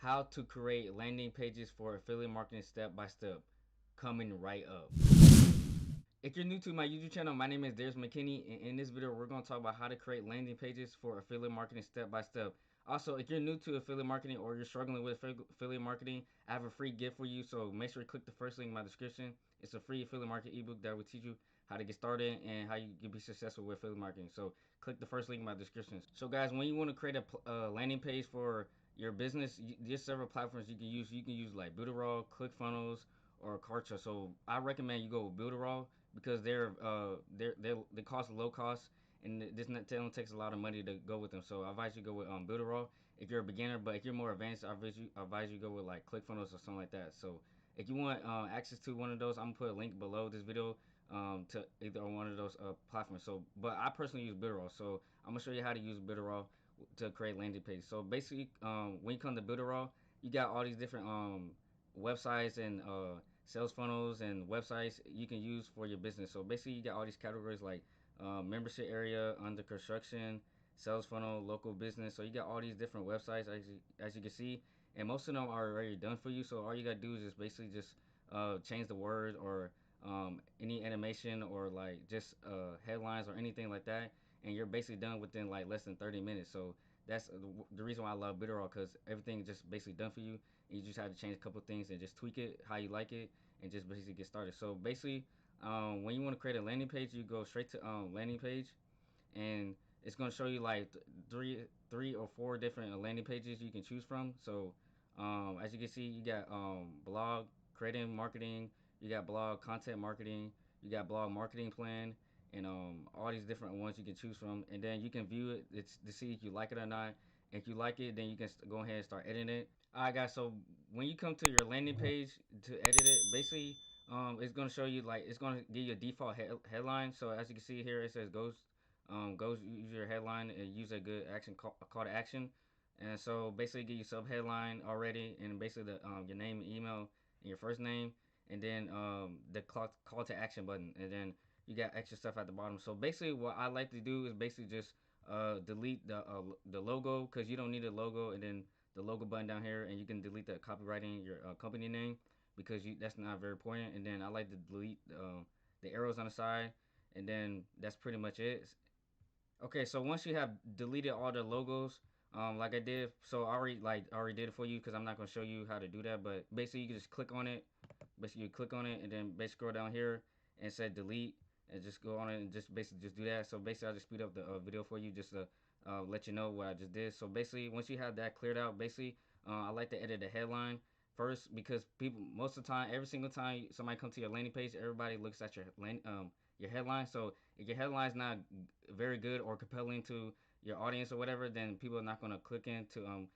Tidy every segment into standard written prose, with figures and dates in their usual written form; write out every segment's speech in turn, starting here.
how to create landing pages for affiliate marketing step by step, coming right up. If you're new to my YouTube channel, my name is Darius McKinney, and in this video, we're going to talk about how to create landing pages for affiliate marketing step by step. Also, if you're new to affiliate marketing or you're struggling with affiliate marketing, I have a free gift for you. So make sure you click the first link in my description. It's a free affiliate marketing ebook that will teach you how to get started and how you can be successful with affiliate marketing. So click the first link in my description. So guys, when you want to create a landing page for your business, there's several platforms you can use. You can use like Builderall, ClickFunnels, or Kartra. So I recommend you go with Builderall because they cost low cost, and this not only takes a lot of money to go with them. So I advise you go with Builderall if you're a beginner, but if you're more advanced, I advise you go with like ClickFunnels or something like that. So if you want access to one of those, I'm gonna put a link below this video to either one of those platforms. So, but I personally use Builderall, so I'm gonna show you how to use Builderall to create landing pages. So basically, when you come to Builderall, you got all these different websites and sales funnels and websites you can use for your business. So basically, you got all these categories like membership area, under construction, sales funnel, local business. So you got all these different websites as you can see, and most of them are already done for you. So all you gotta do is just basically just change the word or any animation or like just headlines or anything like that, and you're basically done within like less than 30 minutes. So that's the reason why I love Bitterall, because everything is just basically done for you. And you just have to change a couple things and just tweak it how you like it, and just basically get started. So basically, when you want to create a landing page, you go straight to landing page, and it's going to show you like three or four different landing pages you can choose from. So as you can see, you got blog creating marketing, you got blog content marketing, you got blog marketing plan, and all these different ones you can choose from, and then you can view it to see if you like it or not. If you like it, then you can go ahead and start editing it. All right, guys. So when you come to your landing page to edit it, basically, it's gonna show you like it's gonna give you a default headline. So as you can see here, it says goes use your headline and use a good call to action. And so basically, get your sub headline already, and basically your name, and email, and your first name, and then the call to action button, and then you got extra stuff at the bottom. So basically, what I like to do is basically just delete the logo, because you don't need a logo, and then the logo button down here, and you can delete the copywriting your company name, because that's not very important. And then I like to delete the arrows on the side, and then that's pretty much it. Okay, so once you have deleted all the logos, like I did, so I already did it for you, because I'm not gonna show you how to do that. But basically, you can just click on it. Basically, you click on it, and then basically scroll down here and say delete, and just go on it and just basically just do that. So basically, I'll just speed up the video for you, just to let you know what I just did. So basically, once you have that cleared out, basically, I like to edit the headline first, because people most of the time, every single time somebody comes to your landing page, everybody looks at your headline. So if your headline's not very good or compelling to your audience or whatever, then people are not going to click into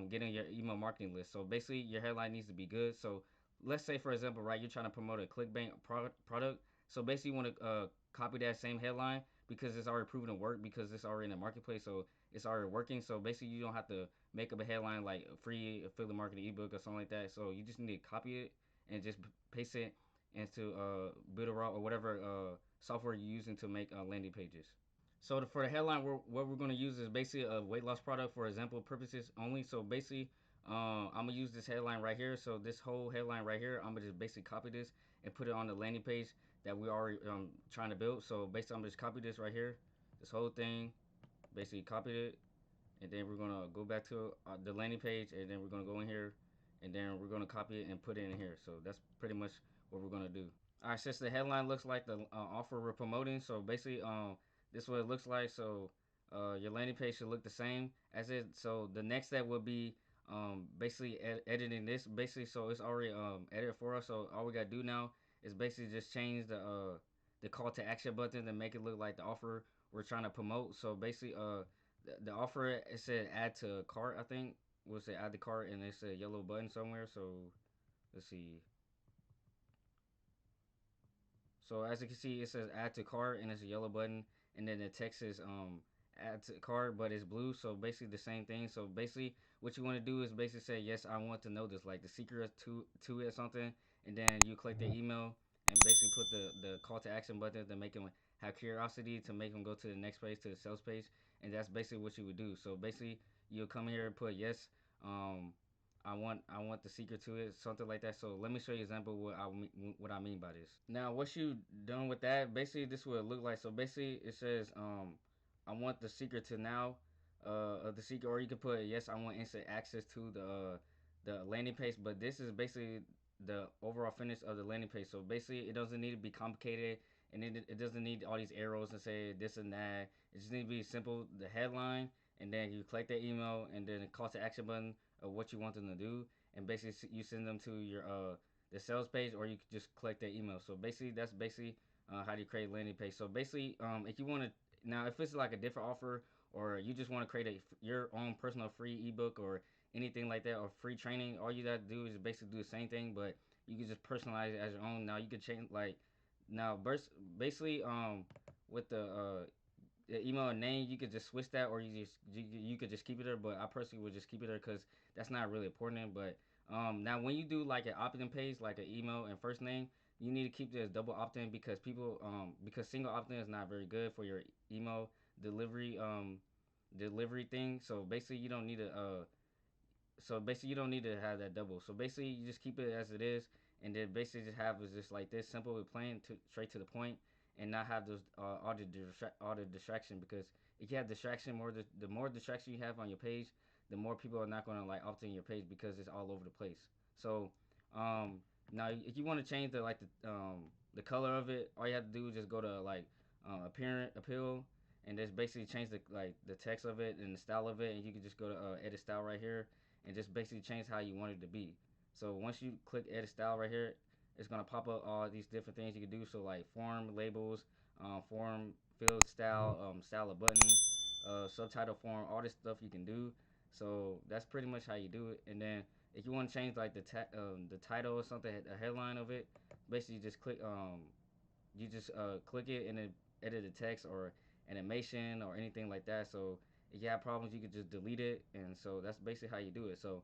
getting your email marketing list. So basically, your headline needs to be good. So let's say, for example, right, you're trying to promote a clickbank product. So basically, you want to copy that same headline, because it's already proven to work, because it's already in the marketplace. So it's already working. So basically, you don't have to make up a headline like a free affiliate marketing ebook or something like that. So you just need to copy it and just paste it into Builderall or whatever software you're using to make landing pages. So for the headline, what we're going to use is basically a weight loss product for example purposes only. So basically, I'm gonna use this headline right here. So this whole headline right here, I'm gonna just basically copy this and put it on the landing page that we already trying to build. So basically, I'm gonna just copy this right here, this whole thing, basically copied it, and then we're gonna go back to the landing page, and then we're gonna go in here, and then we're gonna copy it and put it in here. So that's pretty much what we're gonna do. All right, since the headline looks like the offer we're promoting, so basically, this is what it looks like. So, your landing page should look the same as it. So the next step would be basically editing this. Basically, so it's already edited for us. So all we gotta do now is basically just change the call to action button to make it look like the offer we're trying to promote. So basically, the offer, it said add to cart. I think we'll say add to cart, and it's a yellow button somewhere. So let's see. So as you can see, it says add to cart, and it's a yellow button, and then the text is add to cart, but it's blue. So basically the same thing. So basically, what you want to do is basically say yes, I want to know this, like the secret to it or something, and then you click the email and basically put the call to action button to make them have curiosity, to make them go to the next page, to the sales page, and that's basically what you would do. So basically, you'll come here and put yes. Um, I want the secret to it, something like that. So let me show you an example what I mean by this. Now, once you done with that, basically this is what it look like. So basically it says I want the secret to now of the secret, or you can put yes, I want instant access to the landing page. But this is basically the overall finish of the landing page. So basically it doesn't need to be complicated, and it doesn't need all these arrows and say this and that. It just need to be simple. The headline, and then you collect that email, and then a call to action button of what you want them to do, and basically you send them to your the sales page, or you could just collect that email. So basically that's basically how do you create a landing page. So basically if you want to, now if it's like a different offer, or you just want to create your own personal free ebook or anything like that, or free training, all you got to do is basically do the same thing, but you can just personalize it as your own. Now you can change, like, now basically with the email and name, you could just switch that, or you could just keep it there. But I personally would just keep it there because that's not really important. But now when you do like an opt-in page, like an email and first name, you need to keep this double opt-in, because because single opt-in is not very good for your email delivery delivery thing. So basically you don't need to have that double. So basically you just keep it as it is, and then basically just have is just like this, simple with plain, to straight to the point, and not have those all the distraction. Because if you have distraction, the more distraction you have on your page, the more people are not going to like opt in your page, because it's all over the place. So now if you want to change the color of it, all you have to do is just go to like appeal, and just basically change the text of it and the style of it, and you can just go to edit style right here, and just basically change how you want it to be. So once you click edit style right here, it's gonna pop up all these different things you can do. So like form labels, form field style, style of button, subtitle form, all this stuff you can do. So that's pretty much how you do it. And then if you want to change like the title or something, a headline of it, basically just click it, and then edit the text or animation or anything like that. So if you have problems, you could just delete it, and so that's basically how you do it. So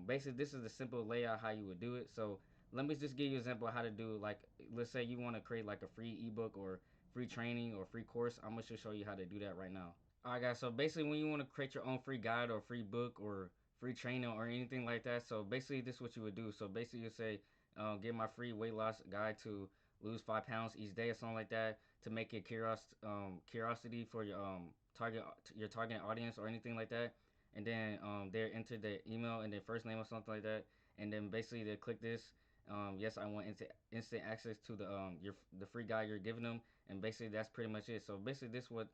basically this is the simple layout how you would do it. So let me just give you an example of how to do, like, let's say you want to create like a free ebook or free training or free course. I'm gonna just show you how to do that right now. Alright guys, so basically when you want to create your own free guide or free book or free training or anything like that, so basically this is what you would do. So basically you say, get my free weight loss guide to lose 5 pounds each day or something like that, to make it curiosity for your target audience or anything like that. And then they enter their email and their first name or something like that, and then basically they click this. Yes, I want instant access to the free guide you're giving them, and basically that's pretty much it. So basically this what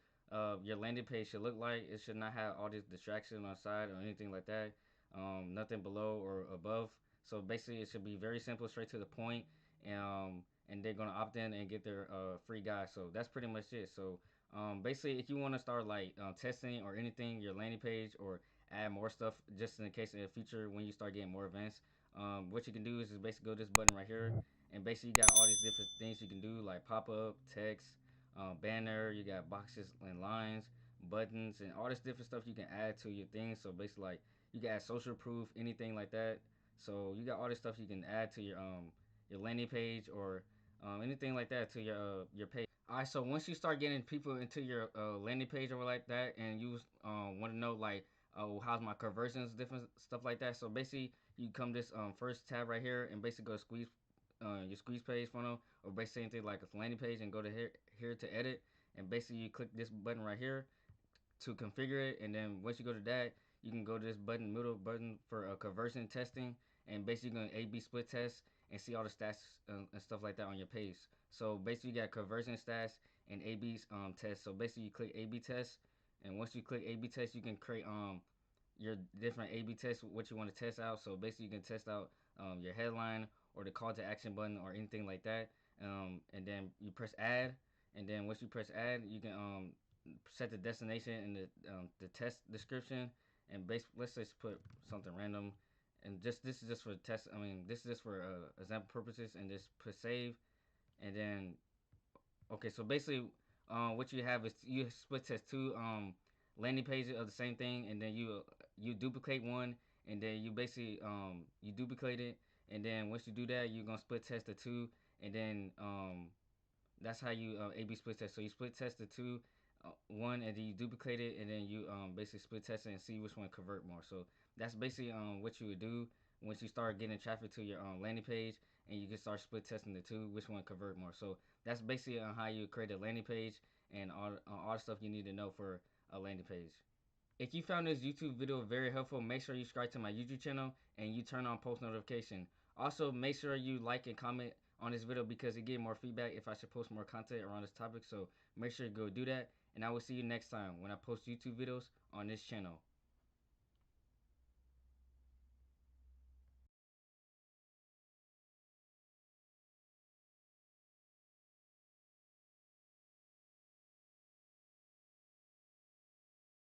your landing page should look like. It should not have all this distraction on the side or anything like that. Nothing below or above. So basically, it should be very simple, straight to the point, and they're gonna opt in and get their free guide. So that's pretty much it. So basically, if you want to start like testing or anything, your landing page, or add more stuff, just in the case in the future when you start getting more events, what you can do is just basically go to this button right here, and basically you got all these different things you can do, like pop up, text, banner. You got boxes and lines, buttons, and all this different stuff you can add to your thing. So basically, like, you can add social proof, anything like that. So you got all this stuff you can add to your landing page, or anything like that to your page. All right, so once you start getting people into your landing page or like that, and you want to know like, oh, how's my conversions, different stuff like that. So basically, you come this first tab right here, and basically go squeeze your squeeze page funnel, or basically anything like a landing page, and go to here to edit, and basically you click this button right here to configure it. And then once you go to that, you can go to this middle button for conversion testing, and basically you're gonna A/B split test and see all the stats and stuff like that on your page. So basically you got conversion stats and A/B test. So basically you click A/B test, and once you click A/B test, you can create your different A/B tests, what you want to test out. So basically you can test out your headline or the call to action button or anything like that. And then you press add, and then once you press add, you can set the destination and the test description, and let's just put something random, and just this is just for test. I mean, this is just for example purposes, and just put save, and then okay. So basically, what you have is you split test two landing pages of the same thing, and then you duplicate one, and then you basically you duplicate it, and then once you do that, you're gonna split test the two, and then that's how you A/B split test. So you split test the two, one, and then you duplicate it, and then you basically split test it and see which one convert more. So that's basically what you would do once you start getting traffic to your landing page, and you can start split testing the two, which one convert more. So that's basically how you create a landing page and all the stuff you need to know for a landing page. If you found this YouTube video very helpful, make sure you subscribe to my YouTube channel and you turn on post notification. Also, make sure you like and comment on this video because it gives more feedback if I should post more content around this topic. So make sure you go do that. And I will see you next time when I post YouTube videos on this channel.